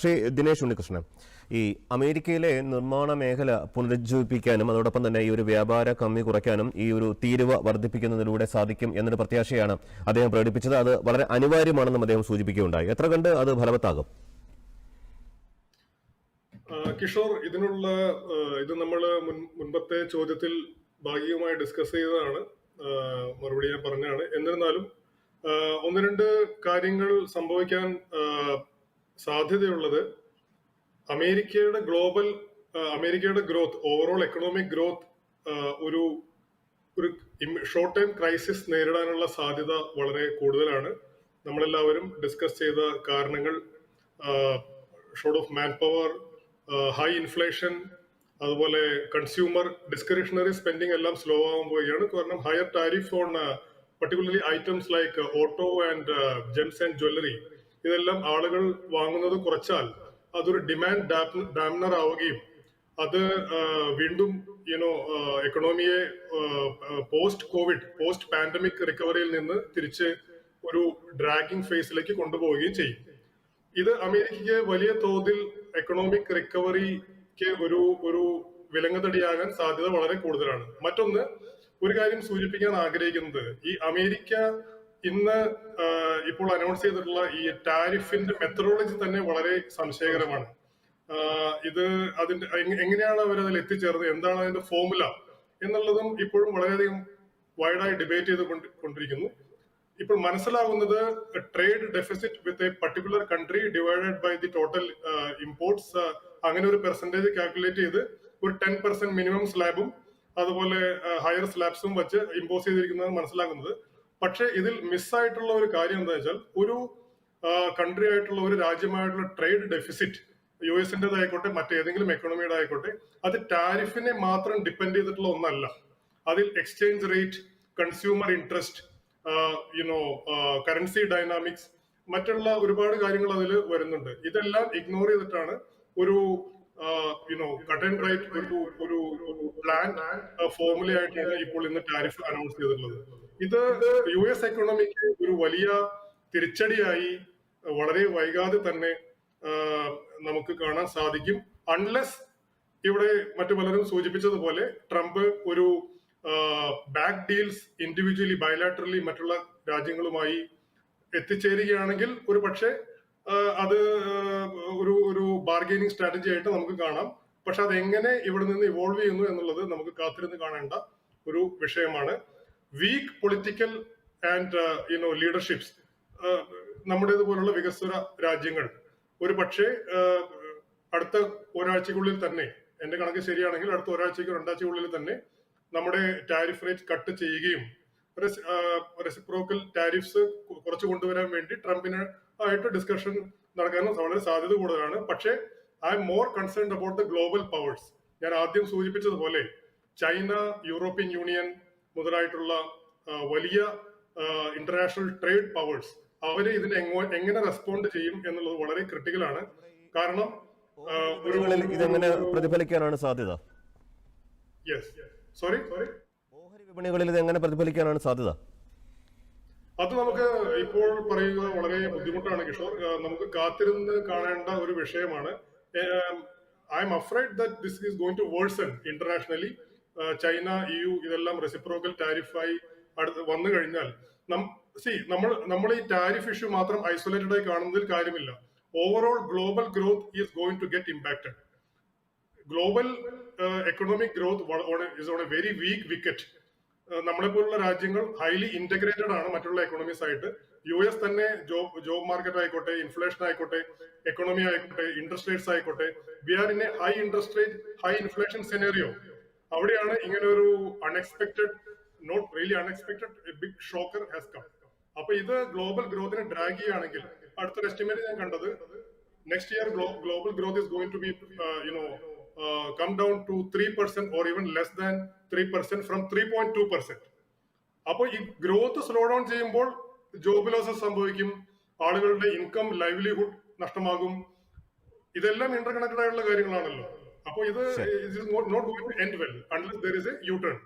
ശ്രീ ദിനേശ് ഉണ്ണികൃഷ്ണൻ, ഈ അമേരിക്കയിലെ നിർമ്മാണ മേഖല പുനരുജ്ജീവിപ്പിക്കാനും അതോടൊപ്പം തന്നെ ഈ ഒരു വ്യാപാര കമ്മി കുറയ്ക്കാനും ഈ ഒരു തീരുവ വർദ്ധിപ്പിക്കുന്നതിലൂടെ സാധിക്കും എന്നൊരു പ്രത്യാശയാണ് അദ്ദേഹം പ്രകടിപ്പിച്ചത്. അത് വളരെ അനിവാര്യമാണെന്നും അദ്ദേഹം സൂചിപ്പിക്കുകയുണ്ടായി. എത്ര കണ്ട് അത് ഫലവത്താകും? കിഷോർ, ഇത് നമ്മൾ മുൻപത്തെ ചോദ്യത്തിൽ ഭാഗികമായി ഡിസ്കസ് ചെയ്തതാണ്. മറുപടി ഞാൻ പറഞ്ഞാണ്. എന്നിരുന്നാലും ഒന്ന് രണ്ട് കാര്യങ്ങൾ സംഭവിക്കാൻ സാധ്യതയുള്ളത് അമേരിക്കയുടെ ഗ്രോത്ത്, ഓവറോൾ എക്കണോമിക് ഗ്രോത്ത് ഒരു ഷോർട്ട് ടൈം ക്രൈസിസ് നേരിടാനുള്ള സാധ്യത വളരെ കൂടുതലാണ്. നമ്മളെല്ലാവരും ഡിസ്കസ് ചെയ്ത കാരണങ്ങൾ, short of man power, high inflation, അതുപോലെ കൺസ്യൂമർ ഡിസ്ക്രിഷണറി സ്പെൻഡിങ് എല്ലാം സ്ലോ ആവാൻ പോവുകയാണ്. കാരണം higher tariff on particularly items like auto and gems and jewelry, ഇതെല്ലാം ആളുകൾ വാങ്ങുന്നത് കുറച്ചാൽ അതൊരു ഡിമാൻഡ് ഡാമിനർ ആവുകയും അത് വീണ്ടും എക്കണോമിയെ പോസ്റ്റ് പാൻഡമിക് റിക്കവറിയിൽ നിന്ന് തിരിച്ച് ഒരു ഡ്രാഗിംഗ് ഫേസിലേക്ക് കൊണ്ടുപോവുകയും ചെയ്യും. ഇത് അമേരിക്കയ്ക്ക് വലിയ തോതിൽ എക്കണോമിക് റിക്കവറിക്ക് ഒരു വിലങ്ങുതടിയാകാൻ സാധ്യത വളരെ കൂടുതലാണ്. മറ്റൊന്ന്, ഒരു കാര്യം സൂചിപ്പിക്കാൻ ആഗ്രഹിക്കുന്നത്, ഈ അമേരിക്ക ഇന്ന് ഇപ്പോൾ അനൗൺസ് ചെയ്തിട്ടുള്ള ഈ ടാരിഫിന്റെ മെത്തഡോളജി തന്നെ വളരെ സംശയകരമാണ്. എങ്ങനെയാണ് അവർ അതിൽ എത്തിച്ചേർന്നത്, എന്താണ് അതിന്റെ ഫോർമുല എന്നുള്ളതും ഇപ്പോഴും വളരെയധികം വൈഡായി ഡിബേറ്റ് ചെയ്തുകൊണ്ടിരിക്കുന്നു. ഇപ്പോൾ മനസ്സിലാകുന്നത് trade deficit with a particular country divided by the total imports, അങ്ങനെ ഒരു പെർസെന്റേജ് കാൽക്കുലേറ്റ് ചെയ്ത് ഒരു 10% മിനിമം സ്ലാബും അതുപോലെ ഹയർ സ്ലാബ്സും വെച്ച് ഇമ്പോസ് ചെയ്തിരിക്കുന്നത് മനസ്സിലാക്കുന്നത്. പക്ഷെ ഇതിൽ മിസ്സായിട്ടുള്ള ഒരു കാര്യം എന്താ വെച്ചാൽ, ഒരു കൺട്രി ആയിട്ടുള്ള, ഒരു രാജ്യമായിട്ടുള്ള ട്രേഡ് ഡെഫിസിറ്റ്, US-ൻ്റെതായിക്കോട്ടെ മറ്റേതെങ്കിലും എക്കണോമിയുടെ ആയിക്കോട്ടെ, അത് ടാരിഫിനെ മാത്രം ഡിപ്പെൻഡ് ചെയ്തിട്ടുള്ള ഒന്നല്ല. അതിൽ exchange rate, consumer interest, currency dynamics, മറ്റുള്ള ഒരുപാട് കാര്യങ്ങൾ അതിൽ വരുന്നുണ്ട്. ഇതെല്ലാം ഇഗ്നോർ ചെയ്തിട്ടാണ് ഒരു കട്ട് ആൻഡ് റൈറ്റ് ഒരു പ്ലാൻ ഫോർമുലയായിട്ടാണ് ഇപ്പോൾ ഇന്ന് ടാരിഫ് അനൗൺസ് ചെയ്തിട്ടുള്ളത്. ഇത് US എക്കണോമിക്ക് ഒരു വലിയ തിരിച്ചടിയായി വളരെ വൈകാതെ തന്നെ നമുക്ക് കാണാൻ സാധിക്കും. അൺലെസ് ഇവിടെ മറ്റു പലരും സൂചിപ്പിച്ചതുപോലെ ട്രംപ് ഒരു ബാക്ക് ഡീൽസ് ഇൻഡിവിജ്വലി ബയലാറ്ററലി മറ്റുള്ള രാജ്യങ്ങളുമായി എത്തിച്ചേരുകയാണെങ്കിൽ ഒരു പക്ഷേ അത് ഒരു ബാർഗെയിനിങ് സ്ട്രാറ്റജി ആയിട്ട് നമുക്ക് കാണാം. പക്ഷെ അത് എങ്ങനെ ഇവിടെ നിന്ന് ഇവോൾവ് ചെയ്യുന്നു എന്നുള്ളത് നമുക്ക് കാത്തിരുന്ന് കാണേണ്ട ഒരു വിഷയമാണ്. വീക്ക് പൊളിറ്റിക്കൽ ആൻഡ് ലീഡർഷിപ്സ് നമ്മുടേതുപോലുള്ള വികസ്വര രാജ്യങ്ങൾ ഒരു പക്ഷേ അടുത്ത ഒരാഴ്ചക്കുള്ളിൽ തന്നെ, എന്റെ കണക്ക് ശരിയാണെങ്കിൽ അടുത്ത ഒരാഴ്ചയ്ക്ക് രണ്ടാഴ്ചക്കുള്ളിൽ തന്നെ നമ്മുടെ ടാരിഫ് റേറ്റ് കട്ട് ചെയ്യുകയും റെസിപ്രോക്കൽ ടാരിഫ്സ് കുറച്ച് കൊണ്ടുവരാൻ വേണ്ടി ട്രംപിന് ആയിട്ട് ഡിസ്കഷൻ നടക്കാനും വളരെ സാധ്യത കൂടുതലാണ്. പക്ഷേ I am more concerned about the global powers. ഞാൻ ആദ്യം സൂചിപ്പിച്ചതുപോലെ ചൈന, യൂറോപ്യൻ യൂണിയൻ മുതലായിട്ടുള്ള വലിയ ഇന്റർനാഷണൽ ട്രേഡ് പവേഴ്സ്, അവര് ഇതിനെ എങ്ങനെ റെസ്പോണ്ട് ചെയ്യും എന്നുള്ളത് വളരെ ക്രിട്ടിക്കലാണ്. കാരണം ഇതെങ്ങനെ പ്രതിഫലിക്കാനാണ് സാധ്യത? ഓഹരി വിപണികളിൽ ഇത് എങ്ങനെ പ്രതിഫലിക്കാനാണ് സാധ്യത? അത് നമുക്ക് ഇപ്പോൾ പറയുക വളരെ ബുദ്ധിമുട്ടാണ് കിഷോർ. നമുക്ക് കാത്തിരുന്ന് കാണേണ്ട ഒരു വിഷയമാണ്. I am afraid that this is going to worsen internationally. China, EU ഇതെല്ലാം റെസിപ്രോക്കൽ ടാരിഫായി വന്നു കഴിഞ്ഞാൽ നമ്മൾ ഈ ടാരിഫ് ഇഷ്യൂ മാത്രം ഐസൊലേറ്റഡ് ആയി കാണുന്നതിൽ കാര്യമില്ല. Overall global growth is going to get impacted. Global economic growth is on a very weak wicket. നമ്മളെ പോലുള്ള രാജ്യങ്ങൾ ഹൈലി ഇന്റഗ്രേറ്റഡ് ആണ് മറ്റുള്ള എക്കണോമീസ് ആയിട്ട്. US തന്നെ ജോബ് മാർക്കറ്റ് ആയിക്കോട്ടെ, ഇൻഫ്ലേഷൻ ആയിക്കോട്ടെ, എക്കണോമി ആയിക്കോട്ടെ, ഇൻട്രസ്റ്റ് റേറ്റ്സ് ആയിക്കോട്ടെ, we are in a high interest rate, high inflation scenario. അവിടെയാണ് ഇങ്ങനെ ഒരു not really unexpected big shocker has come. അപ്പൊ ഇത് ഗ്ലോബൽ ഗ്രോത്തിനെ ഡ്രാഗ് ചെയ്യുകയാണെങ്കിൽ, അടുത്തൊരു എസ്റ്റിമേറ്റ് ഞാൻ കണ്ടത്, next year global growth is going to be come down to 3% or even less than 3% from 3.2%. അപ്പോൾ ഈ ഗ്രോത്ത് സ്ലോ ഡൗൺ ചെയ്യുമ്പോൾ ജോബ് ലോസസ് സംഭവിക്കും, ആളുകളുടെ ഇൻകം, ലൈവ്ലിഹുഡ് നഷ്ടമാകും. ഇതെല്ലാം ഇന്റർ കണക്റ്റഡ് ആയിട്ടുള്ള കാര്യങ്ങളാണല്ലോ. അപ്പോൾ ഇത് not going to end well unless there is a U-turn.